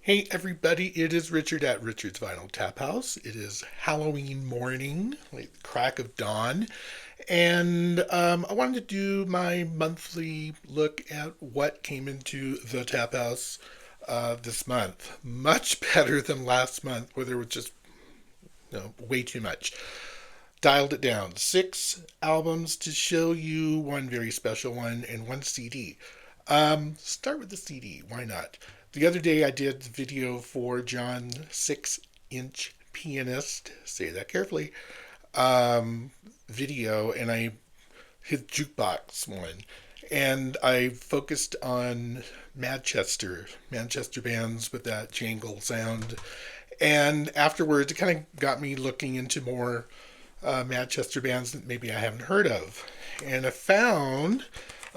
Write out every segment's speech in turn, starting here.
Hey everybody, it is Richard at Richard's Vinyl Taphouse. It is Halloween morning, like the crack of dawn, and I wanted to do my monthly look at what came into the Taphouse this month. Much better than last month, where there was just way too much. Dialed it down. 6 albums to show you, one very special one, and one CD. Start with the CD. Why not? The other day I did the video for John 6-inch pianist. Say that carefully. Video, and I hit jukebox one, and I focused on Manchester bands with that jangle sound. And afterwards, it kind of got me looking into more Madchester bands that maybe I haven't heard of. And I found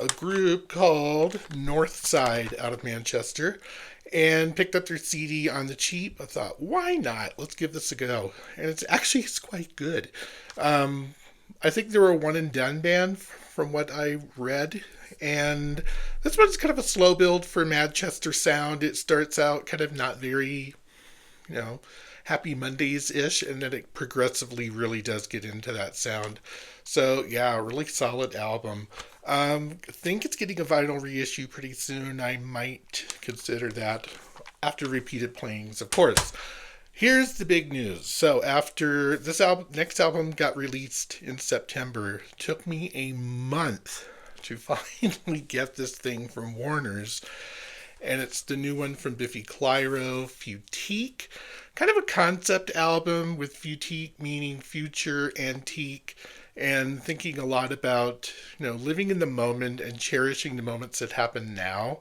a group called Northside out of Manchester and picked up their CD on the cheap. I thought, why not? Let's give this a go. And it's quite good. I think they were a one and done band from what I read. And this one's kind of a slow build for Madchester sound. It starts out kind of not very, you know, Happy Mondays ish, and then it progressively really does get into that sound. So yeah, really solid album. I think it's getting a vinyl reissue pretty soon. I might consider that after repeated playings, of course. Here's the big news. So after this next album got released in September, it took me a month to finally get this thing from Warner's, and it's the new one from Biffy Clyro, Futique. Kind of a concept album with Futique meaning future, antique, and thinking a lot about, living in the moment and cherishing the moments that happen now,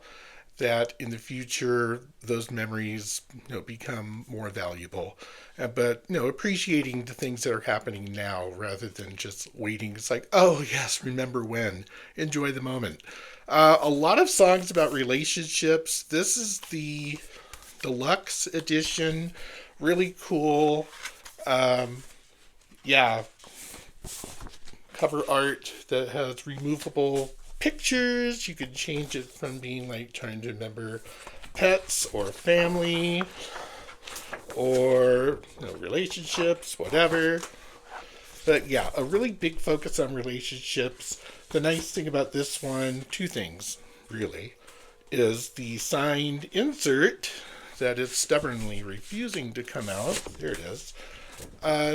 that in the future those memories, become more valuable. But, appreciating the things that are happening now rather than just waiting. It's like, oh yes, remember when. Enjoy the moment. A lot of songs about relationships. This is the deluxe edition. Really cool. Yeah. Cover art that has removable pictures. You can change it from being like trying to remember pets or family or relationships, whatever. But yeah, a really big focus on relationships. The nice thing about this one, two things really, is the signed insert that is stubbornly refusing to come out. There it is.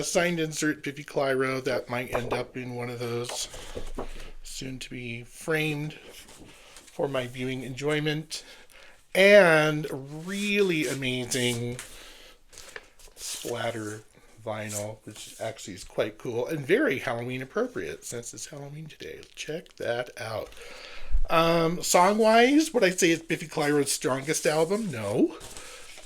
Signed insert Biffy Clyro that might end up in one of those soon to be framed for my viewing enjoyment. And really amazing splatter vinyl, which actually is quite cool and very Halloween appropriate since it's Halloween today. Check that out. Song wise, would I say it's Biffy Clyro's strongest album? No.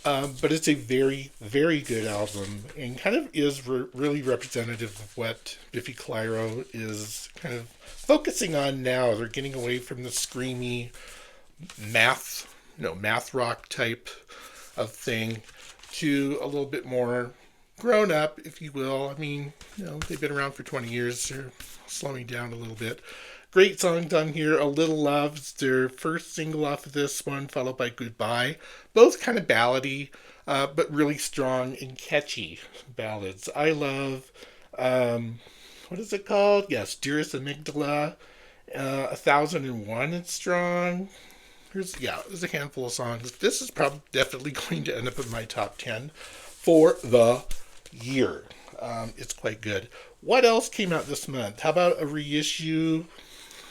But it's a very, very good album and kind of is really representative of what Biffy Clyro is kind of focusing on now. They're getting away from the screamy math rock type of thing to a little bit more grown up, if you will. I mean, they've been around for 20 years. They're slowing down a little bit. Great songs on here. A Little Love's their first single off of this one, followed by Goodbye. Both kind of ballady, but really strong and catchy ballads. I love, what is it called? Yes, Dearest Amygdala. 1001 is strong. There's a handful of songs. This is probably definitely going to end up in my top 10 for the year. It's quite good. What else came out this month? How about a reissue?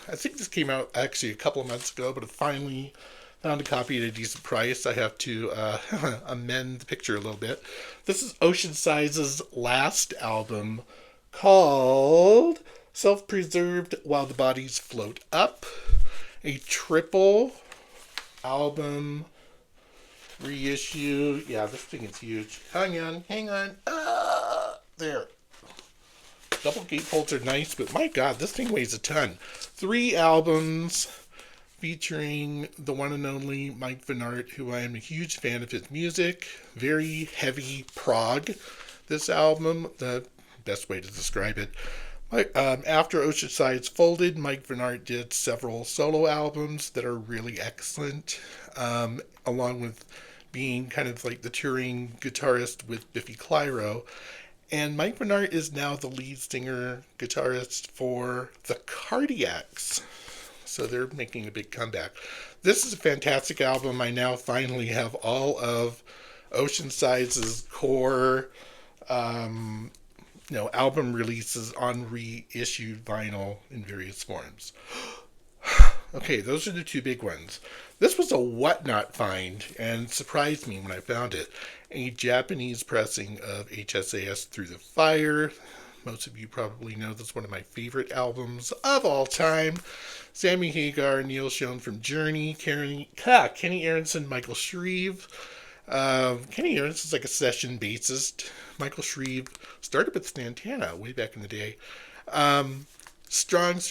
I think this came out actually a couple of months ago, but I finally found a copy at a decent price. I have to amend the picture a little bit. This is Oceansize's last album called Self-Preserved While the Bodies Float Up. A triple album reissue. Yeah, this thing is huge. Hang on. There. Double gatefolds are nice, but my God, this thing weighs a ton. 3 albums featuring the one and only Mike Van Aert, who I am a huge fan of his music. Very heavy prog, this album, the best way to describe it. After Oceanside's folded, Mike Van Aert did several solo albums that are really excellent, along with being kind of like the touring guitarist with Biffy Clyro. And Mike Bernard is now the lead singer guitarist for the Cardiacs. So they're making a big comeback. This is a fantastic album. I now finally have all of Oceanside's core album releases on reissued vinyl in various forms. Okay, those are the two big ones. This was a whatnot find and surprised me when I found it. A Japanese pressing of HSAS Through the Fire. Most of you probably know this is one of my favorite albums of all time. Sammy Hagar, Neil Schon from Journey, Kenny Aronson, Michael Shreve. Kenny Aronson is like a session bassist. Michael Shreve started with Santana way back in the day. Strong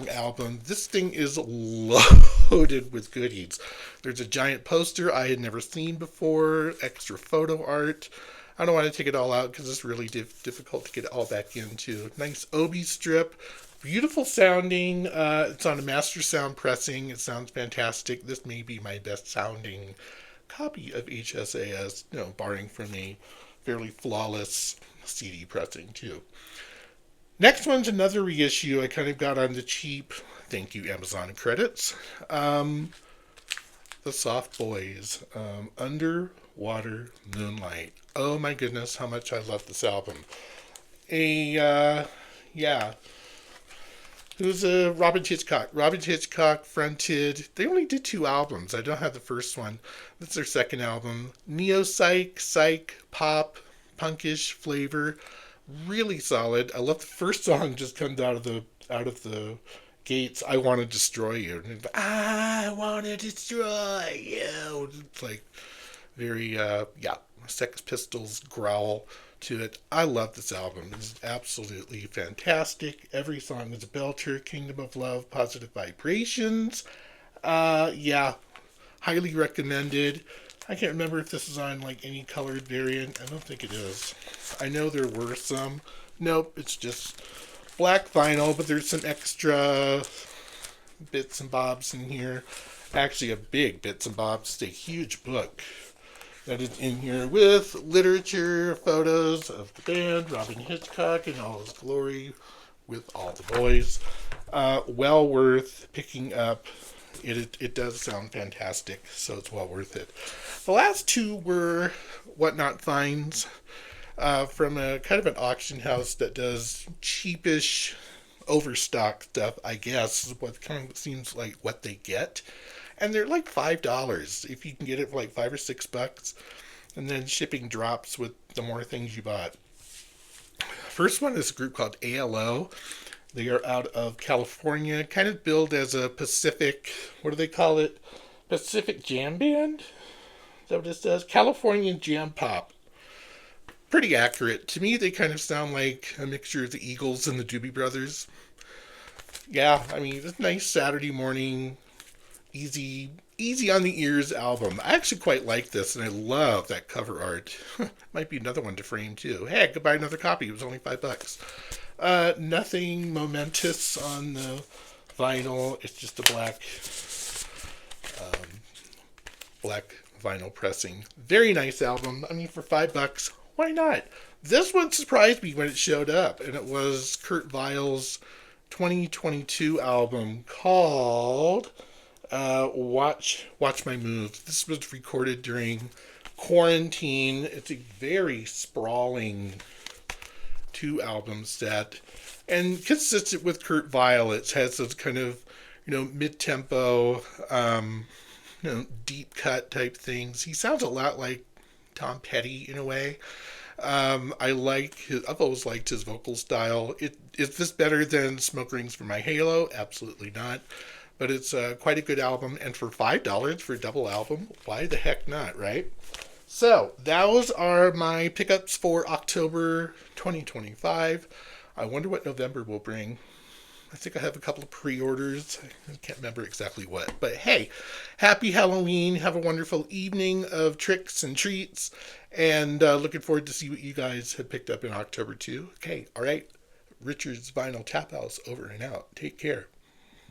album. This thing is loaded with goodies. There's a giant poster I had never seen before, extra photo art. I don't want to take it all out because it's really difficult to get it all back into. Nice Obi strip. Beautiful sounding. It's on a master sound pressing. It sounds fantastic. This may be my best sounding copy of HSAS, barring from a fairly flawless CD pressing too. Next one's another reissue I kind of got on the cheap. Thank you, Amazon credits. The Soft Boys, Underwater Moonlight. Oh my goodness, how much I love this album. Who's Robin Hitchcock? Robin Hitchcock fronted. They only did 2 albums. I don't have the first one. That's their second album. Psych, pop, punkish flavor. Really solid. I love the first song. Just comes out of the gates. I want to destroy you. I want to destroy you. It's like very Sex Pistols growl to it. I love this album. It's absolutely fantastic. Every song is a belter. Kingdom of Love, Positive Vibrations. Highly recommended. I can't remember if this is on like any colored variant. I don't think it is. I know there were some. Nope, it's just black vinyl, but there's some extra bits and bobs in here. Actually, a big bits and bobs. It's a huge book that is in here with literature, photos of the band, Robin Hitchcock in all his glory with all the boys. Well worth picking up. It does sound fantastic, so it's well worth it. The last 2 were whatnot finds from a kind of an auction house that does cheapish overstock stuff, I guess, is what kind of seems like what they get. And they're like $5 if you can get it for like $5 or $6, and then shipping drops with the more things you bought. First one is a group called ALO. They are out of California, kind of billed as a Pacific, what do they call it? Pacific Jam Band? Is that what this does? California Jam Pop. Pretty accurate. To me, they kind of sound like a mixture of the Eagles and the Doobie Brothers. Yeah, I mean, it's a nice Saturday morning, easy on the ears album. I actually quite like this, and I love that cover art. Might be another one to frame, too. Hey, I could buy another copy. It was only $5. Nothing momentous on the vinyl. It's just a black vinyl pressing. Very nice album. I mean, for $5, why not? This one surprised me when it showed up, and it was Kurt Weill's 2022 album called Watch My Moves. This was recorded during quarantine. It's a very sprawling 2-album set, and consistent with Kurt Weill. It has those kind of mid-tempo deep cut type things. He sounds a lot like Tom Petty in a way. I've always liked his vocal style. Is this better than Smoke Rings for My Halo? Absolutely not. But it's quite a good album, and for $5 for a double album, why the heck not, right? So, those are my pickups for October 2025. I wonder what November will bring. I think I have a couple of pre-orders. I can't remember exactly what. But hey, happy Halloween. Have a wonderful evening of tricks and treats. And looking forward to see what you guys have picked up in October too. Okay, all right. Richard's Vinyl Taphouse over and out. Take care.